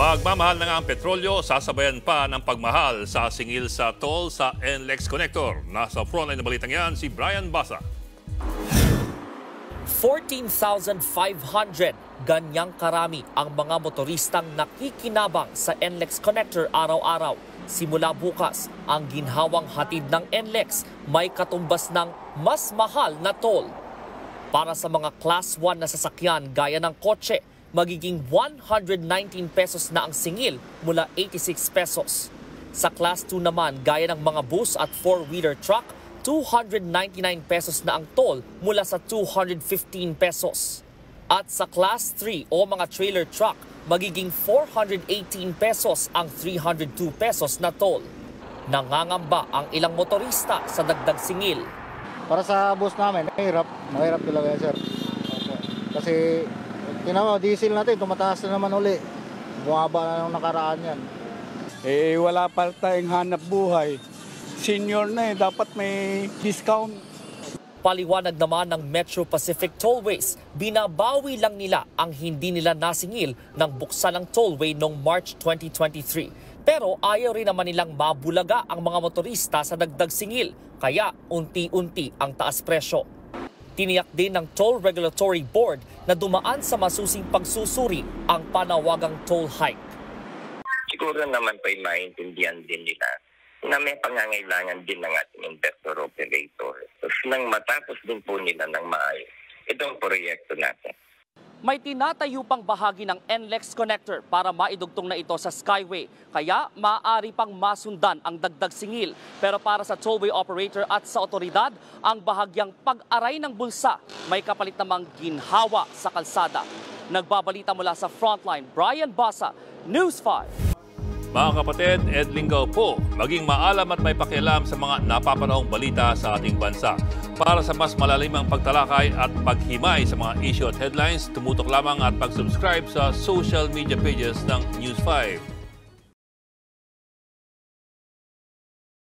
Magmamahal na nga ang petrolyo, sasabayan pa ng pagmahal sa singil sa toll sa NLEX Connector. Nasa frontline na balitang yan si Brian Basa. 14,500 ganyang karami ang mga motoristang nakikinabang sa NLEX Connector araw-araw. Simula bukas, ang ginhawang hatid ng NLEX may katumbas ng mas mahal na toll. Para sa mga Class 1 na sasakyan gaya ng kotse, magiging 119 pesos na ang singil mula 86 pesos. Sa Class 2 naman, gaya ng mga bus at 4-wheeler truck, 299 pesos na ang toll mula sa 215 pesos. At sa Class 3 o mga trailer truck, magiging 418 pesos ang 302 pesos na toll. Nangangamba ang ilang motorista sa dagdag singil. Para sa bus namin, mahirap talaga yan, sir. Kasi diesel natin, tumataas na naman uli. Bumaba na nung nakaraan yan. Wala pa tayong hanap buhay. Senior na dapat may discount. Paliwanag naman ng Metro Pacific Tollways, binabawi lang nila ang hindi nila nasingil ng buksan ng tollway noong March 2023. Pero ayaw rin naman nilang mabulaga ang mga motorista sa dagdag singil, kaya unti-unti ang taas presyo. Tiniyak din ng Toll Regulatory Board na dumaan sa masusing pagsusuri ang panawagang toll hike. Siguro naman po ay maintindihan din nila na may pangangailangan din ng ating investor operator. So, nang matapos din po nila ng maayos itong proyekto natin. May tinatayo pang bahagi ng NLEX Connector para maidugtong na ito sa Skyway. Kaya maaari pang masundan ang dagdag singil. Pero para sa tollway operator at sa otoridad, ang bahagyang pag-aray ng bulsa may kapalit namang ginhawa sa kalsada. Nagbabalita mula sa Frontline, Brian Basa, News 5. Mga kapatid, Ed Lingaw po, maging maalam at may pakialam sa mga napapanahong balita sa ating bansa. Para sa mas malalimang pagtalakay at paghimay sa mga issue at headlines, tumutok lamang at pag-subscribe sa social media pages ng News 5.